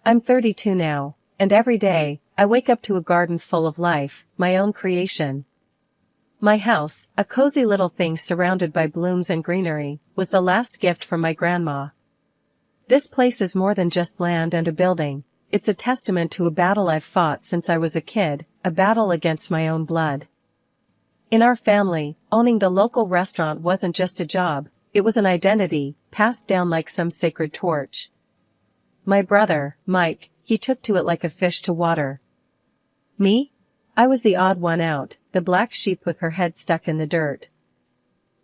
I'm 32 now, and every day, I wake up to a garden full of life, my own creation. My house, a cozy little thing surrounded by blooms and greenery, was the last gift from my grandma. This place is more than just land and a building, it's a testament to a battle I've fought since I was a kid, a battle against my own blood. In our family, owning the local restaurant wasn't just a job, it was an identity, passed down like some sacred torch. My brother, Mike, he took to it like a fish to water. Me? I was the odd one out, the black sheep with her head stuck in the dirt.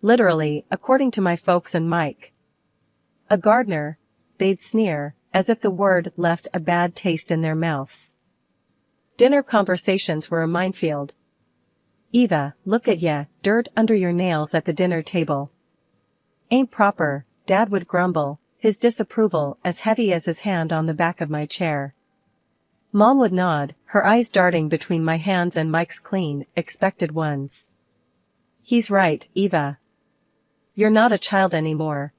Literally, according to my folks and Mike. A gardener, they'd sneer, as if the word left a bad taste in their mouths. Dinner conversations were a minefield. Eva, look at ya, dirt under your nails at the dinner table. Ain't proper, Dad would grumble, his disapproval as heavy as his hand on the back of my chair. Mom would nod, her eyes darting between my hands and Mike's clean, expected ones. He's right, Eva. You're not a child anymore.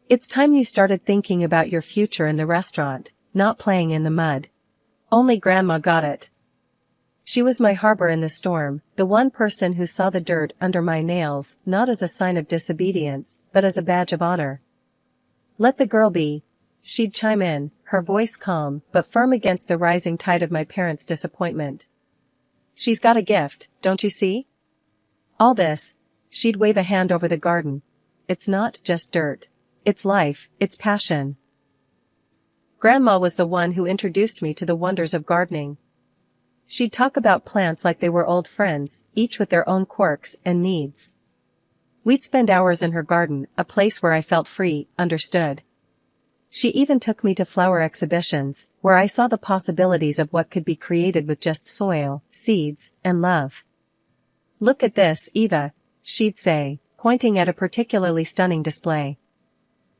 It's time you started thinking about your future in the restaurant, not playing in the mud. Only Grandma got it. She was my harbor in the storm, the one person who saw the dirt under my nails, not as a sign of disobedience, but as a badge of honor. Let the girl be, she'd chime in, her voice calm, but firm against the rising tide of my parents' disappointment. She's got a gift, don't you see? All this, she'd wave a hand over the garden. It's not just dirt. It's life, it's passion. Grandma was the one who introduced me to the wonders of gardening. She'd talk about plants like they were old friends, each with their own quirks and needs. We'd spend hours in her garden, a place where I felt free, understood. She even took me to flower exhibitions, where I saw the possibilities of what could be created with just soil, seeds, and love. Look at this, Eva, she'd say, pointing at a particularly stunning display.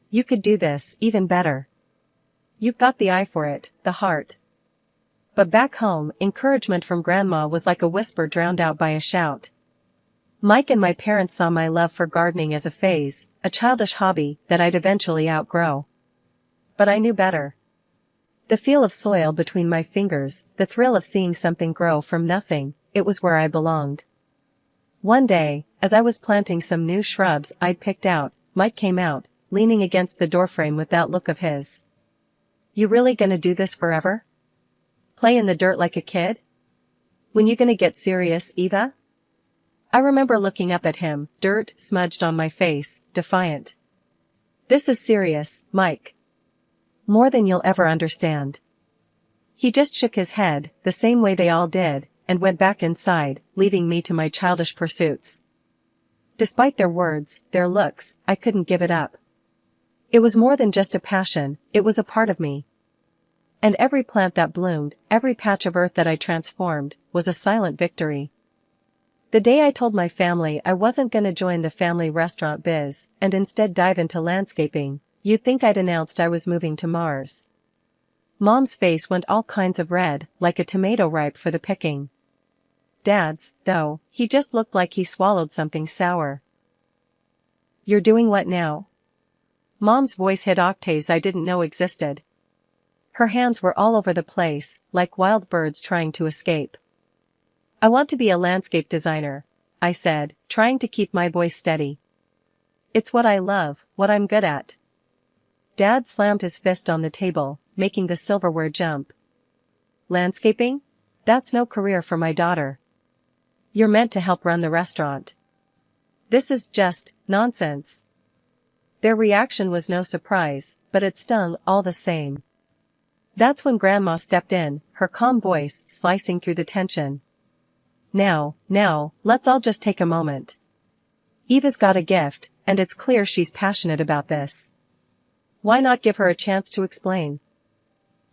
You could do this, even better. You've got the eye for it, the heart. But back home, encouragement from Grandma was like a whisper drowned out by a shout. Mike and my parents saw my love for gardening as a phase, a childish hobby that I'd eventually outgrow. But I knew better. The feel of soil between my fingers, the thrill of seeing something grow from nothing, it was where I belonged. One day, as I was planting some new shrubs I'd picked out, Mike came out, leaning against the doorframe with that look of his. You really gonna do this forever? Play in the dirt like a kid? When you gonna get serious, Eva? I remember looking up at him, dirt smudged on my face, defiant. This is serious, Mike. More than you'll ever understand. He just shook his head, the same way they all did, and went back inside, leaving me to my childish pursuits. Despite their words, their looks, I couldn't give it up. It was more than just a passion, it was a part of me. And every plant that bloomed, every patch of earth that I transformed, was a silent victory. The day I told my family I wasn't gonna join the family restaurant biz, and instead dive into landscaping, you'd think I'd announced I was moving to Mars. Mom's face went all kinds of red, like a tomato ripe for the picking. Dad's, though, he just looked like he swallowed something sour. You're doing what now? Mom's voice hit octaves I didn't know existed. Her hands were all over the place, like wild birds trying to escape. I want to be a landscape designer, I said, trying to keep my voice steady. It's what I love, what I'm good at. Dad slammed his fist on the table, making the silverware jump. Landscaping? That's no career for my daughter. You're meant to help run the restaurant. This is just nonsense. Their reaction was no surprise, but it stung all the same. That's when Grandma stepped in, her calm voice slicing through the tension. Now, let's all just take a moment. Eva's got a gift, and it's clear she's passionate about this. Why not give her a chance to explain?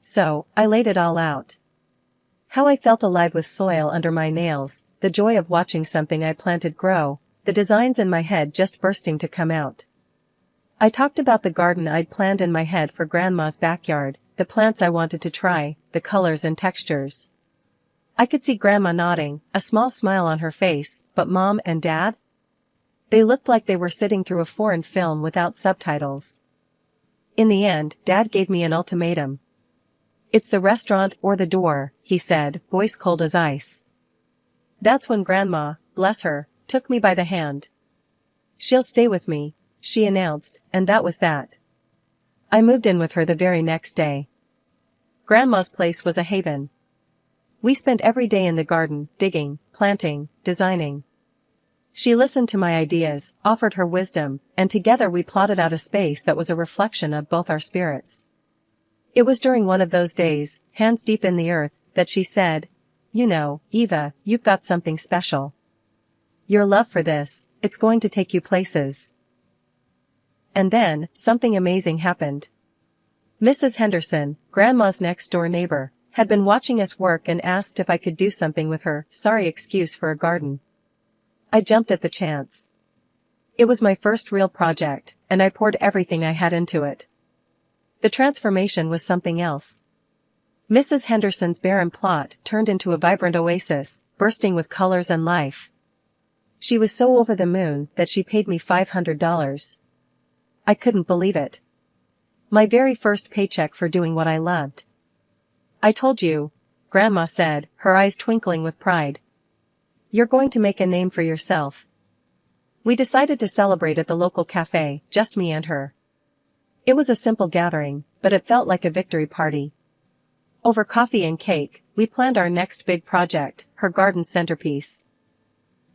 So, I laid it all out. How I felt alive with soil under my nails, the joy of watching something I planted grow, the designs in my head just bursting to come out. I talked about the garden I'd planned in my head for Grandma's backyard, the plants I wanted to try, the colors and textures. I could see Grandma nodding, a small smile on her face, but Mom and Dad? They looked like they were sitting through a foreign film without subtitles. In the end, Dad gave me an ultimatum. "It's the restaurant or the door," he said, voice cold as ice. That's when Grandma, bless her, took me by the hand. "She'll stay with me," she announced, and that was that. I moved in with her the very next day. Grandma's place was a haven. We spent every day in the garden, digging, planting, designing. She listened to my ideas, offered her wisdom, and together we plotted out a space that was a reflection of both our spirits. It was during one of those days, hands deep in the earth, that she said, "You know, Eva, you've got something special. Your love for this, it's going to take you places." And then, something amazing happened. Mrs. Henderson, Grandma's next-door neighbor, had been watching us work and asked if I could do something with her sorry excuse for a garden. I jumped at the chance. It was my first real project, and I poured everything I had into it. The transformation was something else. Mrs. Henderson's barren plot turned into a vibrant oasis, bursting with colors and life. She was so over the moon that she paid me $500. I couldn't believe it. My very first paycheck for doing what I loved. "I told you," Grandma said, her eyes twinkling with pride. "You're going to make a name for yourself." We decided to celebrate at the local cafe, just me and her. It was a simple gathering, but it felt like a victory party. Over coffee and cake, we planned our next big project, her garden centerpiece.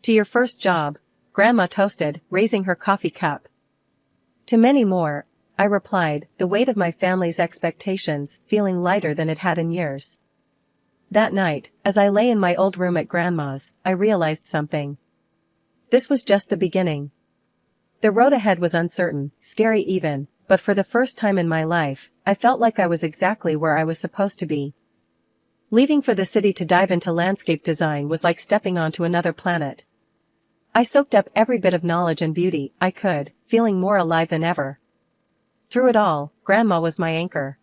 "To your first job," Grandma toasted, raising her coffee cup. "To many more," I replied, the weight of my family's expectations feeling lighter than it had in years. That night, as I lay in my old room at Grandma's, I realized something. This was just the beginning. The road ahead was uncertain, scary even, but for the first time in my life, I felt like I was exactly where I was supposed to be. Leaving for the city to dive into landscape design was like stepping onto another planet. I soaked up every bit of knowledge and beauty I could, feeling more alive than ever. Through it all, Grandma was my anchor.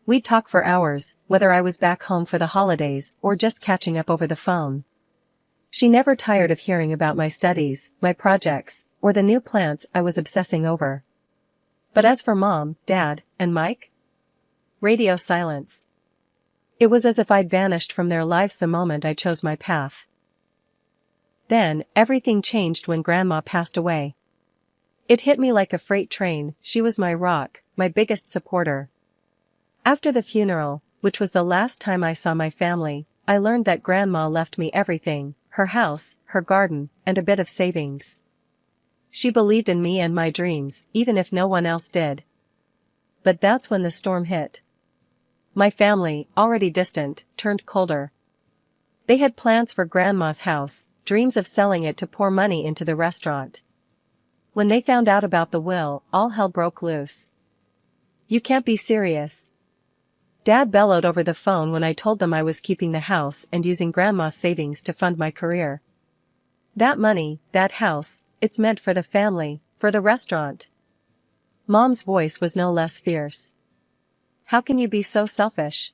We'd talk for hours, whether I was back home for the holidays or just catching up over the phone. She never tired of hearing about my studies, my projects, or the new plants I was obsessing over. But as for Mom, Dad, and Mike? Radio silence. It was as if I'd vanished from their lives the moment I chose my path. Then, everything changed when Grandma passed away. It hit me like a freight train. She was my rock, my biggest supporter. After the funeral, which was the last time I saw my family, I learned that Grandma left me everything, her house, her garden, and a bit of savings. She believed in me and my dreams, even if no one else did. But that's when the storm hit. My family, already distant, turned colder. They had plans for Grandma's house, dreams of selling it to pour money into the restaurant. When they found out about the will, all hell broke loose. "You can't be serious." Dad bellowed over the phone when I told them I was keeping the house and using Grandma's savings to fund my career. "That money, that house, it's meant for the family, for the restaurant." Mom's voice was no less fierce. "How can you be so selfish?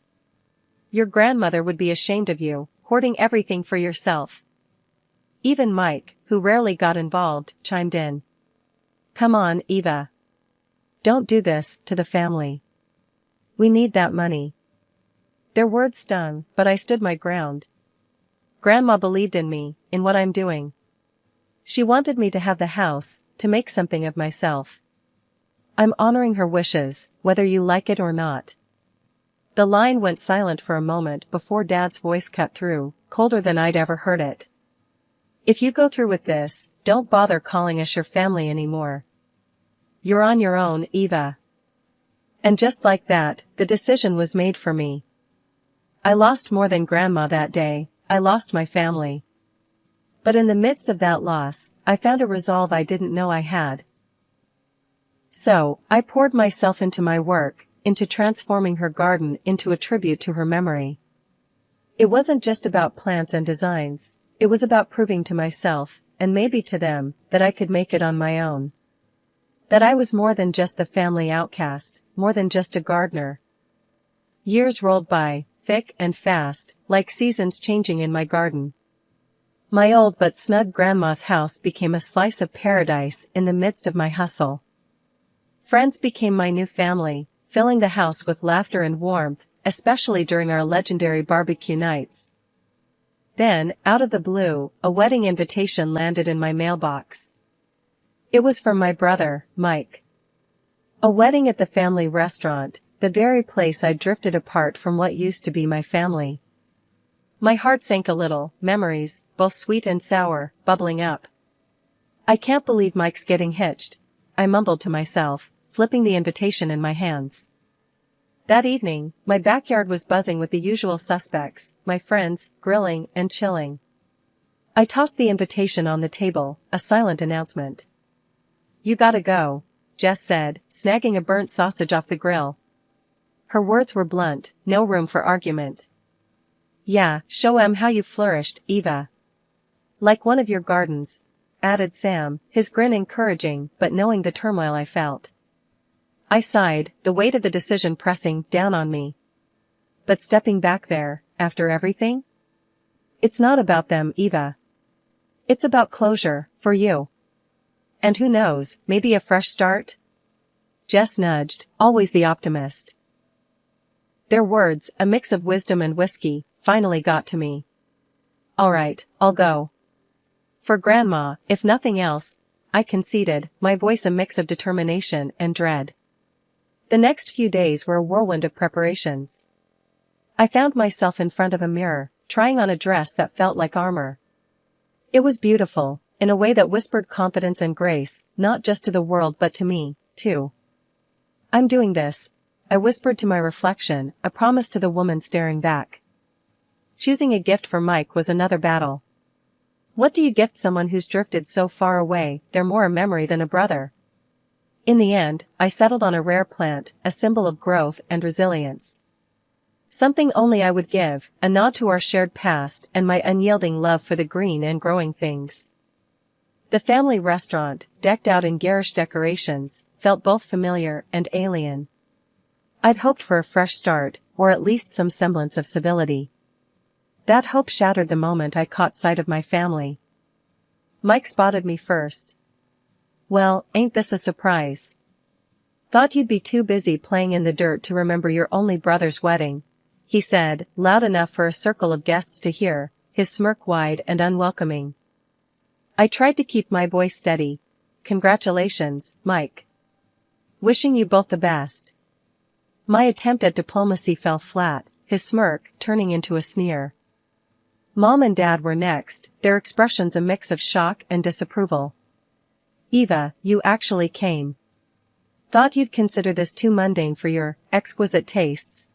Your grandmother would be ashamed of you, hoarding everything for yourself." Even Mike, who rarely got involved, chimed in. "Come on, Eva. Don't do this to the family. We need that money." Their words stung, but I stood my ground. Grandma believed in me, in what I'm doing. She wanted me to have the house, to make something of myself. I'm honoring her wishes, whether you like it or not. The line went silent for a moment before Dad's voice cut through, colder than I'd ever heard it. "If you go through with this, don't bother calling us your family anymore. You're on your own, Eva." And just like that, the decision was made for me. I lost more than Grandma that day, I lost my family. But in the midst of that loss, I found a resolve I didn't know I had. So, I poured myself into my work, into transforming her garden into a tribute to her memory. It wasn't just about plants and designs, it was about proving to myself, and maybe to them, that I could make it on my own. That I was more than just the family outcast, more than just a gardener. Years rolled by, thick and fast, like seasons changing in my garden. My old but snug Grandma's house became a slice of paradise in the midst of my hustle. Friends became my new family, filling the house with laughter and warmth, especially during our legendary barbecue nights. Then, out of the blue, a wedding invitation landed in my mailbox. It was from my brother, Mike. A wedding at the family restaurant, the very place I'd drifted apart from what used to be my family. My heart sank a little, memories, both sweet and sour, bubbling up. I can't believe Mike's getting hitched, I mumbled to myself, flipping the invitation in my hands. That evening, my backyard was buzzing with the usual suspects, my friends, grilling and chilling. I tossed the invitation on the table, a silent announcement. "You gotta go," Jess said, snagging a burnt sausage off the grill. Her words were blunt, no room for argument. "Yeah, show 'em how you flourished, Eva. Like one of your gardens," added Sam, his grin encouraging but knowing the turmoil I felt. I sighed, the weight of the decision pressing down on me. But stepping back there, after everything? It's not about them, Eva. It's about closure, for you. And who knows, maybe a fresh start? Jess nudged, always the optimist. Their words, a mix of wisdom and whiskey, finally got to me. All right, I'll go. For Grandma, if nothing else, I conceded, my voice a mix of determination and dread. The next few days were a whirlwind of preparations. I found myself in front of a mirror, trying on a dress that felt like armor. It was beautiful, in a way that whispered confidence and grace, not just to the world but to me, too. "I'm doing this," I whispered to my reflection, a promise to the woman staring back. Choosing a gift for Mike was another battle. What do you gift someone who's drifted so far away, they're more a memory than a brother? In the end, I settled on a rare plant, a symbol of growth and resilience. Something only I would give, a nod to our shared past and my unyielding love for the green and growing things. The family restaurant, decked out in garish decorations, felt both familiar and alien. I'd hoped for a fresh start, or at least some semblance of civility. That hope shattered the moment I caught sight of my family. Mike spotted me first. "Well, ain't this a surprise? Thought you'd be too busy playing in the dirt to remember your only brother's wedding," he said, loud enough for a circle of guests to hear, his smirk wide and unwelcoming. I tried to keep my voice steady. "Congratulations, Mike. Wishing you both the best." My attempt at diplomacy fell flat, his smirk turning into a sneer. Mom and Dad were next, their expressions a mix of shock and disapproval. "Eva, you actually came. Thought you'd consider this too mundane for your exquisite tastes,"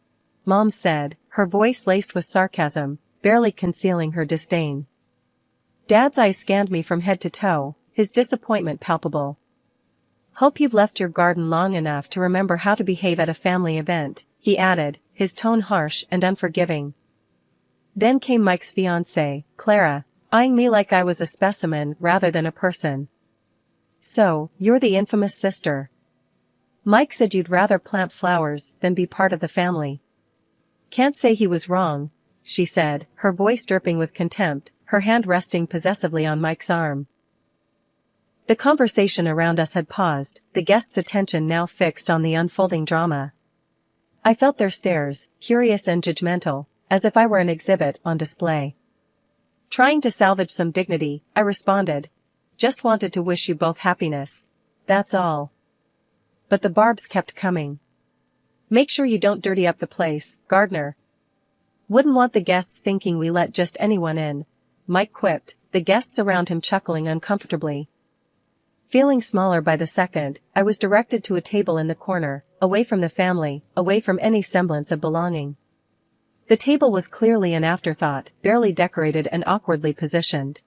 Mom said, her voice laced with sarcasm, barely concealing her disdain. Dad's eyes scanned me from head to toe, his disappointment palpable. "Hope you've left your garden long enough to remember how to behave at a family event," he added, his tone harsh and unforgiving. Then came Mike's fiancée, Clara, eyeing me like I was a specimen rather than a person. "So, you're the infamous sister. Mike said you'd rather plant flowers than be part of the family." "Can't say he was wrong," she said, her voice dripping with contempt, her hand resting possessively on Mike's arm. The conversation around us had paused, the guests' attention now fixed on the unfolding drama. I felt their stares, curious and judgmental, as if I were an exhibit on display. Trying to salvage some dignity, I responded, "Just wanted to wish you both happiness. That's all." But the barbs kept coming. "Make sure you don't dirty up the place, Gardner. Wouldn't want the guests thinking we let just anyone in," Mike quipped, the guests around him chuckling uncomfortably. Feeling smaller by the second, I was directed to a table in the corner, away from the family, away from any semblance of belonging. The table was clearly an afterthought, barely decorated and awkwardly positioned.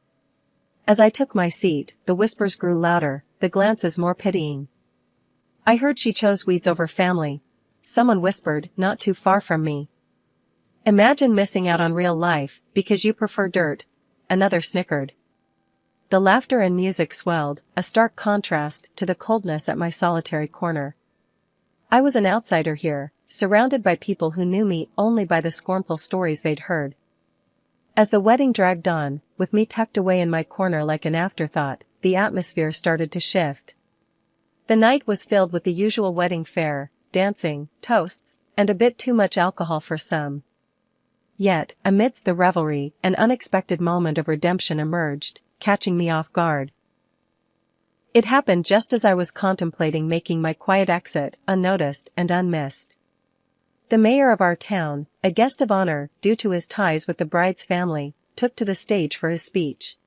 As I took my seat, the whispers grew louder, the glances more pitying. "I heard she chose weeds over family," someone whispered, not too far from me. "Imagine missing out on real life, because you prefer dirt," another snickered. The laughter and music swelled, a stark contrast to the coldness at my solitary corner. I was an outsider here, surrounded by people who knew me only by the scornful stories they'd heard. As the wedding dragged on, with me tucked away in my corner like an afterthought, the atmosphere started to shift. The night was filled with the usual wedding fare, dancing, toasts, and a bit too much alcohol for some. Yet, amidst the revelry, an unexpected moment of redemption emerged, catching me off guard. It happened just as I was contemplating making my quiet exit, unnoticed and unmissed. The mayor of our town, a guest of honor due to his ties with the bride's family, took to the stage for his speech.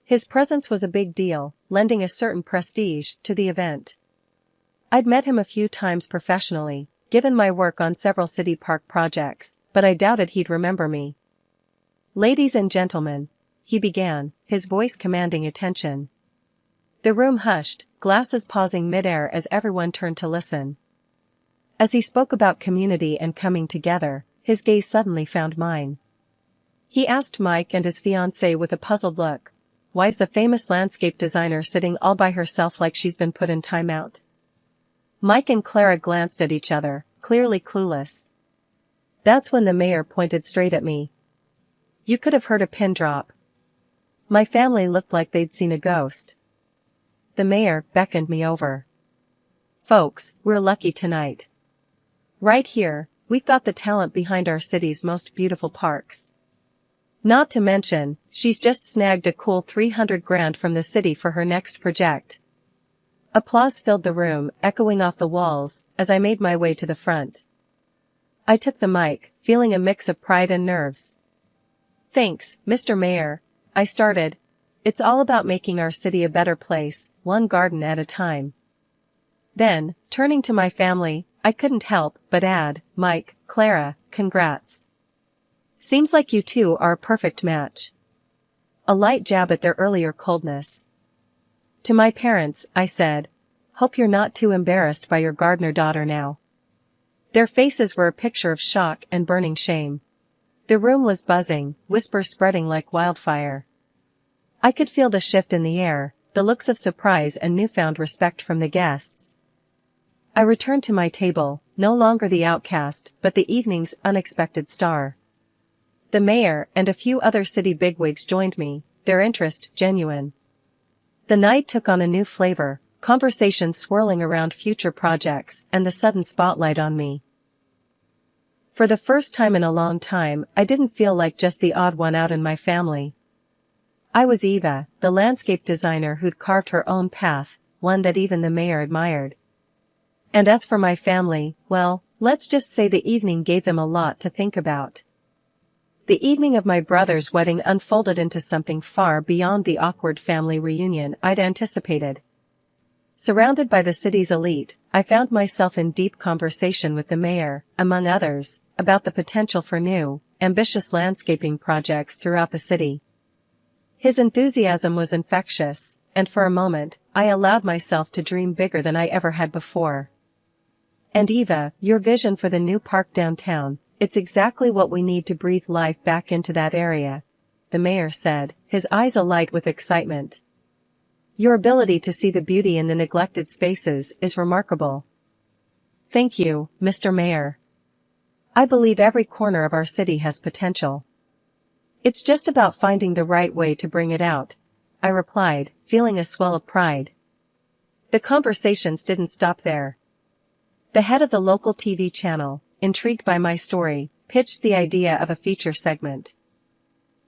His presence was a big deal, lending a certain prestige to the event. I'd met him a few times professionally, given my work on several city park projects, but I doubted he'd remember me. "Ladies and gentlemen," he began, his voice commanding attention. The room hushed, glasses pausing mid-air as everyone turned to listen. As he spoke about community and coming together, his gaze suddenly found mine. He asked Mike and his fiancée with a puzzled look, "Why's the famous landscape designer sitting all by herself like she's been put in timeout?" Mike and Clara glanced at each other, clearly clueless. That's when the mayor pointed straight at me. You could have heard a pin drop. My family looked like they'd seen a ghost. The mayor beckoned me over. "Folks, we're lucky tonight. Right here, we've got the talent behind our city's most beautiful parks. Not to mention, she's just snagged a cool 300 grand from the city for her next project." Applause filled the room, echoing off the walls, as I made my way to the front. I took the mic, feeling a mix of pride and nerves. "Thanks, Mr. Mayor," I started. "It's all about making our city a better place, one garden at a time." Then, turning to my family, I couldn't help but add, "Mike, Clara, congrats. Seems like you two are a perfect match." A light jab at their earlier coldness. To my parents, I said, "Hope you're not too embarrassed by your gardener daughter now." Their faces were a picture of shock and burning shame. The room was buzzing, whispers spreading like wildfire. I could feel the shift in the air, the looks of surprise and newfound respect from the guests. I returned to my table, no longer the outcast, but the evening's unexpected star. The mayor and a few other city bigwigs joined me, their interest genuine. The night took on a new flavor, conversation swirling around future projects and the sudden spotlight on me. For the first time in a long time, I didn't feel like just the odd one out in my family. I was Eva, the landscape designer who'd carved her own path, one that even the mayor admired. And as for my family, well, let's just say the evening gave them a lot to think about. The evening of my brother's wedding unfolded into something far beyond the awkward family reunion I'd anticipated. Surrounded by the city's elite, I found myself in deep conversation with the mayor, among others, about the potential for new, ambitious landscaping projects throughout the city. His enthusiasm was infectious, and for a moment, I allowed myself to dream bigger than I ever had before. "And Eva, your vision for the new park downtown, it's exactly what we need to breathe life back into that area," the mayor said, his eyes alight with excitement. "Your ability to see the beauty in the neglected spaces is remarkable." "Thank you, Mr. Mayor. I believe every corner of our city has potential. It's just about finding the right way to bring it out," I replied, feeling a swell of pride. The conversations didn't stop there. The head of the local TV channel, intrigued by my story, pitched the idea of a feature segment.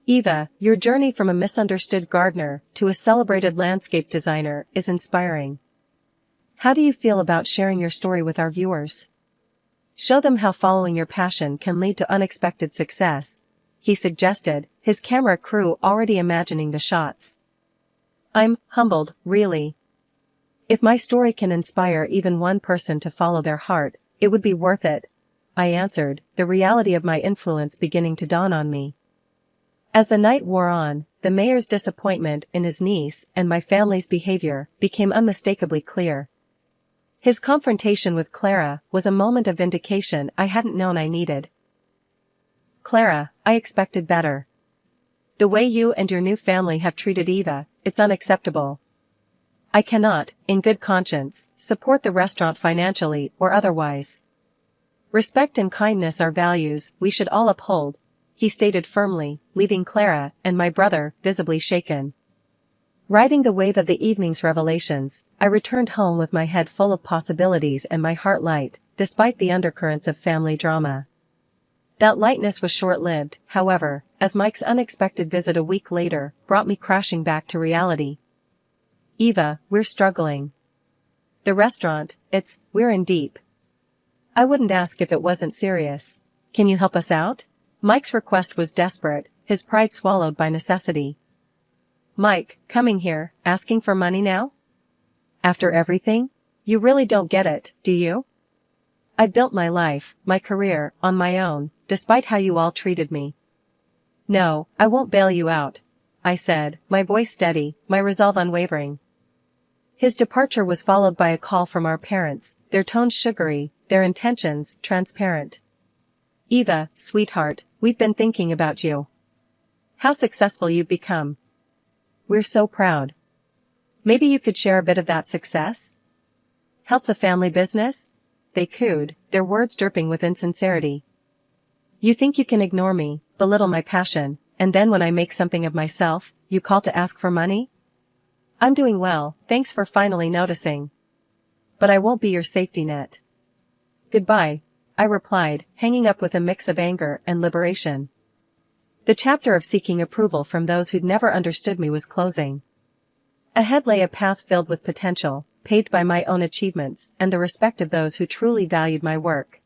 "Eva, your journey from a misunderstood gardener to a celebrated landscape designer is inspiring. How do you feel about sharing your story with our viewers? Show them how following your passion can lead to unexpected success," he suggested, his camera crew already imagining the shots. "I'm humbled, really. If my story can inspire even one person to follow their heart, it would be worth it," I answered, the reality of my influence beginning to dawn on me. As the night wore on, the mayor's disappointment in his niece and my family's behavior became unmistakably clear. His confrontation with Clara was a moment of vindication I hadn't known I needed. "Clara, I expected better. The way you and your new family have treated Eva, it's unacceptable. I cannot, in good conscience, support the restaurant financially or otherwise. Respect and kindness are values we should all uphold," he stated firmly, leaving Clara and my brother visibly shaken. Riding the wave of the evening's revelations, I returned home with my head full of possibilities and my heart light, despite the undercurrents of family drama. That lightness was short-lived, however, as Mike's unexpected visit a week later brought me crashing back to reality. "Eva, we're struggling. The restaurant, we're in deep. I wouldn't ask if it wasn't serious. Can you help us out?" Mike's request was desperate, his pride swallowed by necessity. "Mike, coming here, asking for money now? After everything? You really don't get it, do you? I built my life, my career, on my own, despite how you all treated me." "No, I won't bail you out," I said, my voice steady, my resolve unwavering. His departure was followed by a call from our parents, their tones sugary, their intentions transparent. "Eva, sweetheart, we've been thinking about you. How successful you've become. We're so proud. Maybe you could share a bit of that success? Help the family business?" They cooed, their words dripping with insincerity. "You think you can ignore me, belittle my passion, and then when I make something of myself, you call to ask for money? I'm doing well, thanks for finally noticing. But I won't be your safety net." "Goodbye," I replied, hanging up with a mix of anger and liberation. The chapter of seeking approval from those who'd never understood me was closing. Ahead lay a path filled with potential, paved by my own achievements and the respect of those who truly valued my work.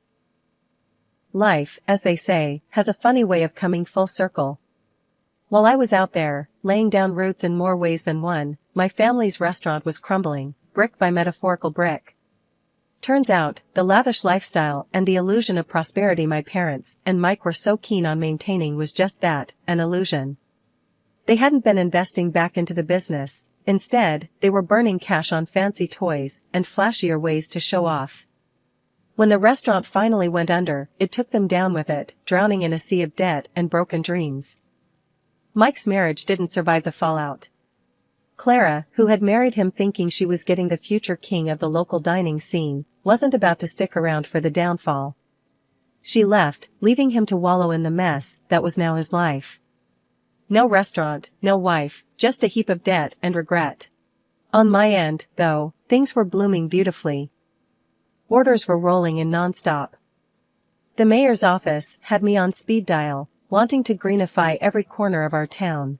Life, as they say, has a funny way of coming full circle. While I was out there, laying down roots in more ways than one, my family's restaurant was crumbling, brick by metaphorical brick. Turns out, the lavish lifestyle and the illusion of prosperity my parents and Mike were so keen on maintaining was just that, an illusion. They hadn't been investing back into the business. Instead, they were burning cash on fancy toys and flashier ways to show off. When the restaurant finally went under, it took them down with it, drowning in a sea of debt and broken dreams. Mike's marriage didn't survive the fallout. Clara, who had married him thinking she was getting the future king of the local dining scene, wasn't about to stick around for the downfall. She left, leaving him to wallow in the mess that was now his life. No restaurant, no wife, just a heap of debt and regret. On my end, though, things were blooming beautifully. Orders were rolling in non-stop. The mayor's office had me on speed dial, wanting to greenify every corner of our town.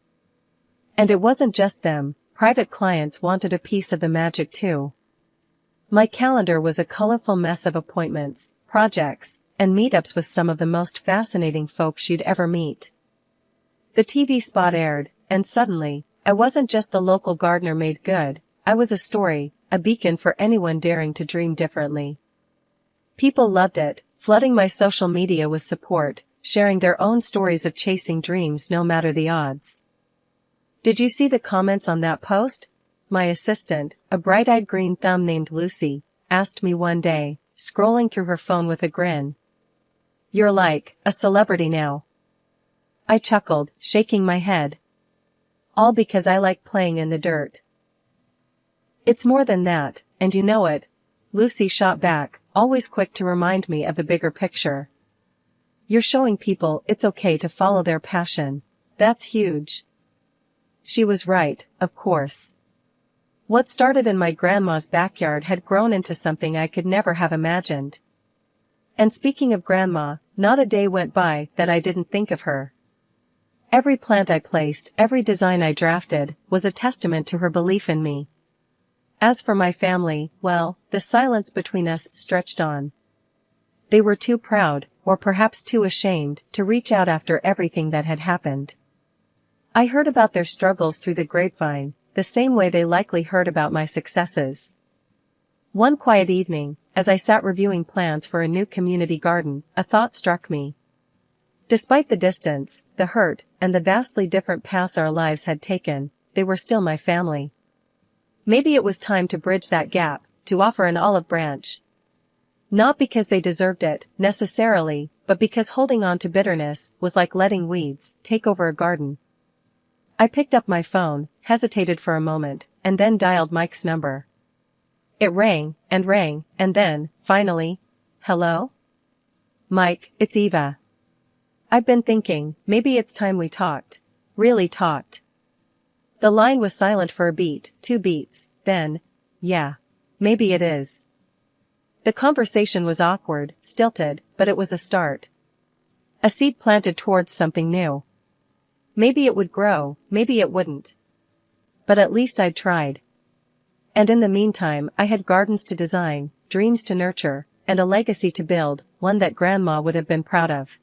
And it wasn't just them, private clients wanted a piece of the magic too. My calendar was a colorful mess of appointments, projects, and meetups with some of the most fascinating folks you'd ever meet. The TV spot aired, and suddenly, I wasn't just the local gardener made good, I was a story, a beacon for anyone daring to dream differently. People loved it, flooding my social media with support, sharing their own stories of chasing dreams no matter the odds. "Did you see the comments on that post?" My assistant, a bright-eyed green thumb named Lucy, asked me one day, scrolling through her phone with a grin. "You're like a celebrity now." I chuckled, shaking my head. "All because I like playing in the dirt." "It's more than that, and you know it," Lucy shot back, always quick to remind me of the bigger picture. "You're showing people it's okay to follow their passion. That's huge." She was right, of course. What started in my grandma's backyard had grown into something I could never have imagined. And speaking of grandma, not a day went by that I didn't think of her. Every plant I placed, every design I drafted, was a testament to her belief in me. As for my family, well, the silence between us stretched on. They were too proud, or perhaps too ashamed, to reach out after everything that had happened. I heard about their struggles through the grapevine, the same way they likely heard about my successes. One quiet evening, as I sat reviewing plans for a new community garden, a thought struck me. Despite the distance, the hurt, and the vastly different paths our lives had taken, they were still my family. Maybe it was time to bridge that gap, to offer an olive branch. Not because they deserved it, necessarily, but because holding on to bitterness was like letting weeds take over a garden. I picked up my phone, hesitated for a moment, and then dialed Mike's number. It rang, and then, finally, "Hello? Mike, it's Eva. I've been thinking, maybe it's time we talked. Really talked." The line was silent for a beat, 2 beats, then, "Yeah. Maybe it is." The conversation was awkward, stilted, but it was a start. A seed planted towards something new. Maybe it would grow, maybe it wouldn't. But at least I'd tried. And in the meantime I had gardens to design, dreams to nurture, and a legacy to build, one that Grandma would have been proud of.